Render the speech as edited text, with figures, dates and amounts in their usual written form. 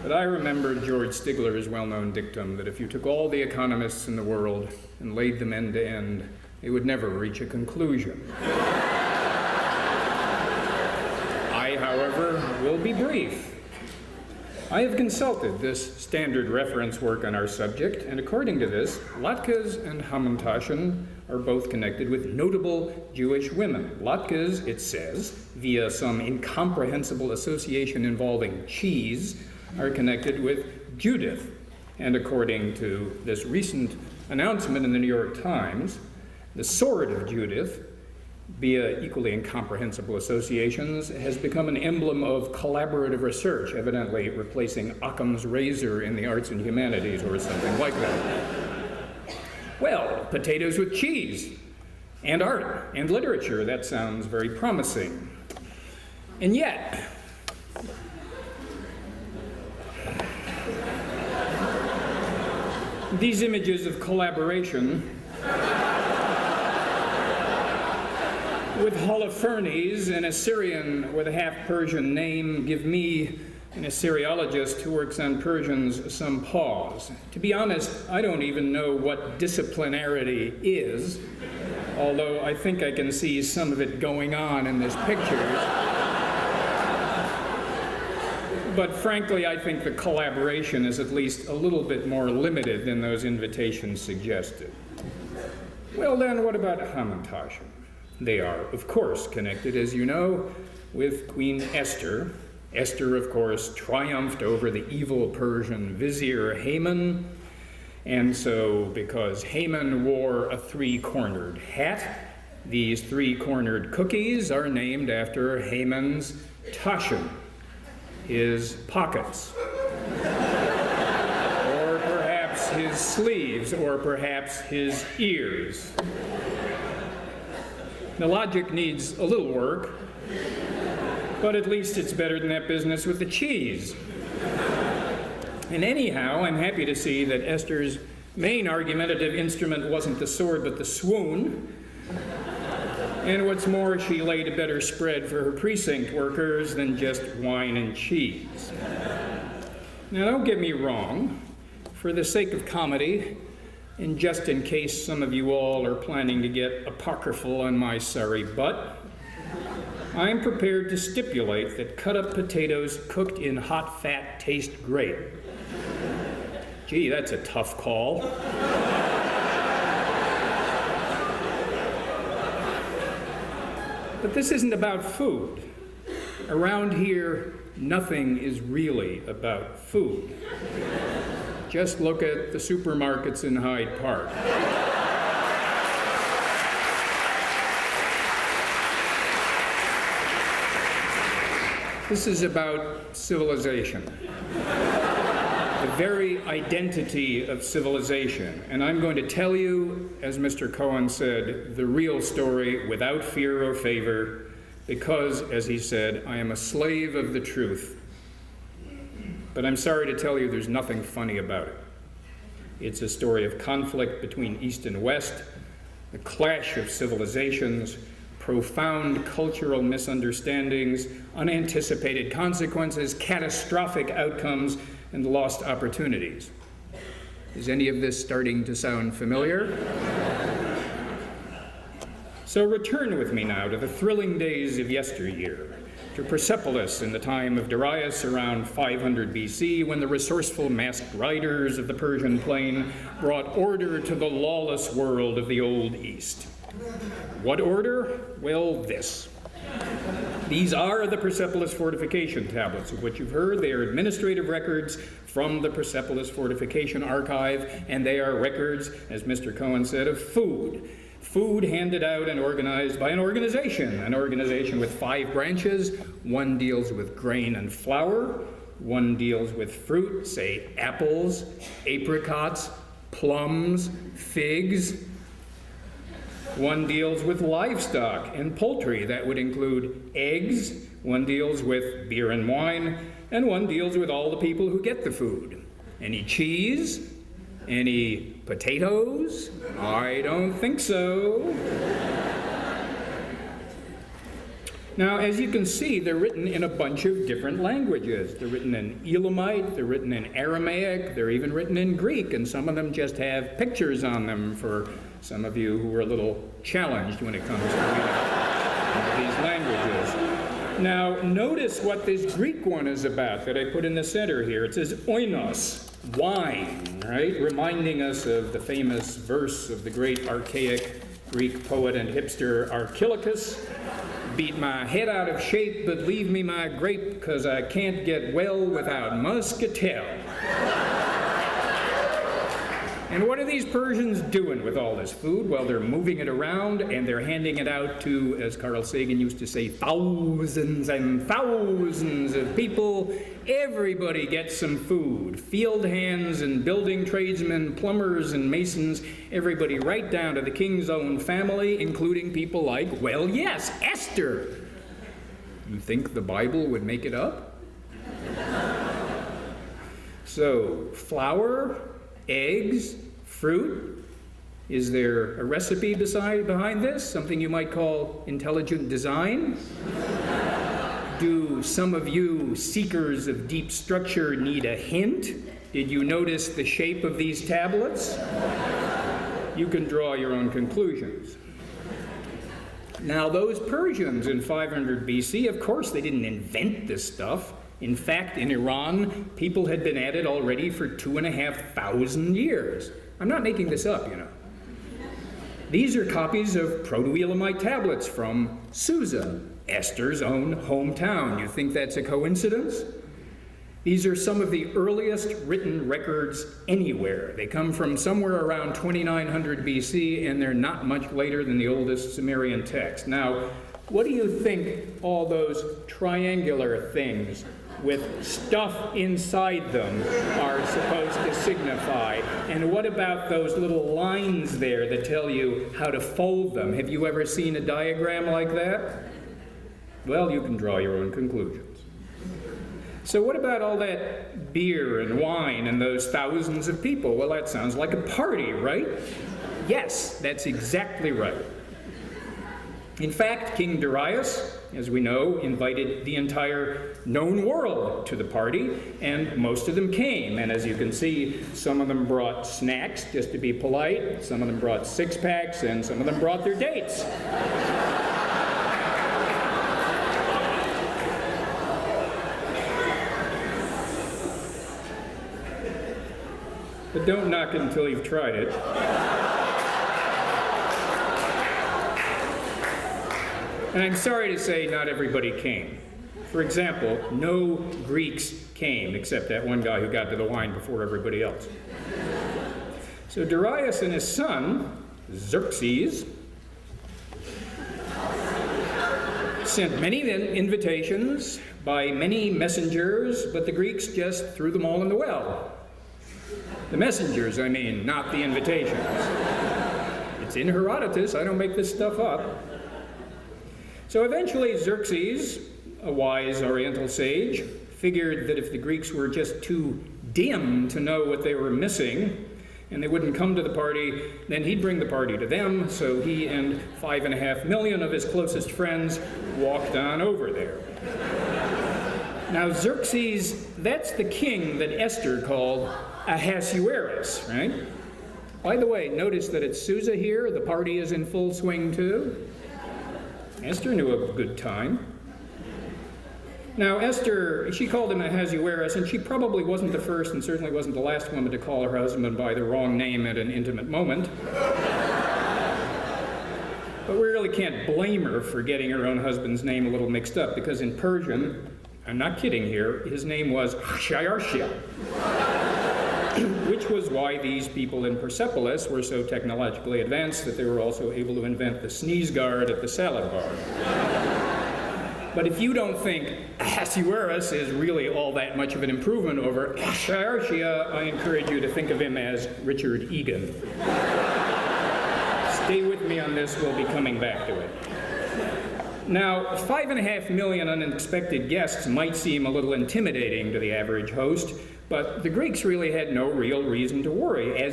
But I remember George Stigler's well-known dictum that if you took all the economists in the world and laid them end to end, they would never reach a conclusion. I, however, will be brief. I have consulted this standard reference work on our subject, and according to this, Latkes and Hamantaschen are both connected with notable Jewish women. Latkes, it says, via some incomprehensible association involving cheese, are connected with Judith. And according to this recent announcement in the New York Times, the sword of Judith, via equally incomprehensible associations, has become an emblem of collaborative research, evidently replacing Occam's razor in the arts and humanities or something like that. Well, potatoes with cheese, and art, and literature, that sounds very promising. And yet, these images of collaboration with Holofernes, an Assyrian with a half-Persian name, give me, an Assyriologist who works on Persians, some pause. To be honest, I don't even know what disciplinarity is, although I think I can see some of it going on in this picture. But frankly, I think the collaboration is at least a little bit more limited than those invitations suggested. Well then, what about Hamantaschen? They are, of course, connected, as you know, with Queen Esther. Esther, of course, triumphed over the evil Persian vizier Haman, and so because Haman wore a three-cornered hat, these three-cornered cookies are named after Haman's taschen, his pockets, or perhaps his sleeves, or perhaps his ears. The logic needs a little work, but at least it's better than that business with the cheese. And anyhow, I'm happy to see that Esther's main argumentative instrument wasn't the sword, but the swoon. And what's more, she laid a better spread for her precinct workers than just wine and cheese. Now, don't get me wrong. For the sake of comedy, and just in case some of you all are planning to get apocryphal on my sorry butt, I'm prepared to stipulate that cut-up potatoes cooked in hot fat taste great. Gee, that's a tough call. But this isn't about food. Around here, nothing is really about food. Just look at the supermarkets in Hyde Park. This is about civilization, the very identity of civilization. And I'm going to tell you, as Mr. Cohen said, the real story without fear or favor, because, as he said, I am a slave of the truth. But I'm sorry to tell you there's nothing funny about it. It's a story of conflict between East and West, the clash of civilizations, profound cultural misunderstandings, unanticipated consequences, catastrophic outcomes, and lost opportunities. Is any of this starting to sound familiar? So return with me now to the thrilling days of yesteryear, to Persepolis in the time of Darius around 500 BC, when the resourceful masked riders of the Persian plain brought order to the lawless world of the Old East. What order? Well, this. These are the Persepolis fortification tablets of which you've heard. They are administrative records from the Persepolis Fortification Archive, and they are records, as Mr. Cohen said, of food. Food handed out and organized by an organization with 5 branches. One deals with grain and flour. One deals with fruit, say apples, apricots, plums, figs. One deals with livestock and poultry. That would include eggs. One deals with beer and wine. And one deals with all the people who get the food. Any cheese? Any potatoes? I don't think so. Now, as you can see, they're written in a bunch of different languages. They're written in Elamite, they're written in Aramaic, they're even written in Greek, and some of them just have pictures on them for some of you who are a little challenged when it comes to reading these languages. Now, notice what this Greek one is about that I put in the center here. It says oinos, wine, right? Reminding us of the famous verse of the great archaic Greek poet and hipster Archilochus. Beat my head out of shape, but leave me my grape, 'cause I can't get well without muscatel. And what are these Persians doing with all this food? Well, they're moving it around, and they're handing it out to, as Carl Sagan used to say, thousands and thousands of people. Everybody gets some food. Field hands and building tradesmen, plumbers and masons, everybody right down to the king's own family, including people like, well, yes, Esther. You think the Bible would make it up? So, flour, eggs, fruit. Is there a recipe behind this? Something you might call intelligent design? Do some of you seekers of deep structure need a hint? Did you notice the shape of these tablets? You can draw your own conclusions. Now, those Persians in 500 BC, of course, they didn't invent this stuff. In fact, in Iran, people had been at it already for 2,500 years. I'm not making this up, you know. These are copies of Proto-Elamite tablets from Susa, Esther's own hometown. You think that's a coincidence? These are some of the earliest written records anywhere. They come from somewhere around 2900 BC, and they're not much later than the oldest Sumerian text. Now, what do you think all those triangular things with stuff inside them are supposed to signify? And what about those little lines there that tell you how to fold them? Have you ever seen a diagram like that? Well, you can draw your own conclusions. So what about all that beer and wine and those thousands of people? Well, that sounds like a party, right? Yes, that's exactly right. In fact, King Darius, as we know, invited the entire known world to the party, and most of them came. And as you can see, some of them brought snacks, just to be polite, some of them brought six-packs, and some of them brought their dates. But don't knock it until you've tried it. And I'm sorry to say not everybody came. For example, no Greeks came, except that one guy who got to the wine before everybody else. So Darius and his son, Xerxes, sent many invitations by many messengers, but the Greeks just threw them all in the well. The messengers, I mean, not the invitations. It's in Herodotus, I don't make this stuff up. So eventually Xerxes, a wise Oriental sage, figured that if the Greeks were just too dim to know what they were missing, and they wouldn't come to the party, then he'd bring the party to them. So he and 5.5 million of his closest friends walked on over there. Now Xerxes, that's the king that Esther called Ahasuerus, right? By the way, notice that it's Susa here. The party is in full swing too. Esther knew a good time. Now Esther, she called him Ahasuerus, and she probably wasn't the first and certainly wasn't the last woman to call her husband by the wrong name at an intimate moment. But we really can't blame her for getting her own husband's name a little mixed up, because in Persian, I'm not kidding here, his name was Shayarshia, which was why these people in Persepolis were so technologically advanced that they were also able to invent the sneeze guard at the salad bar. But if you don't think Ahasuerus is really all that much of an improvement over Shayarshia, I encourage you to think of him as Richard Egan. Stay with me on this, we'll be coming back to it. Now, 5.5 million unexpected guests might seem a little intimidating to the average host, but the Greeks really had no real reason to worry. As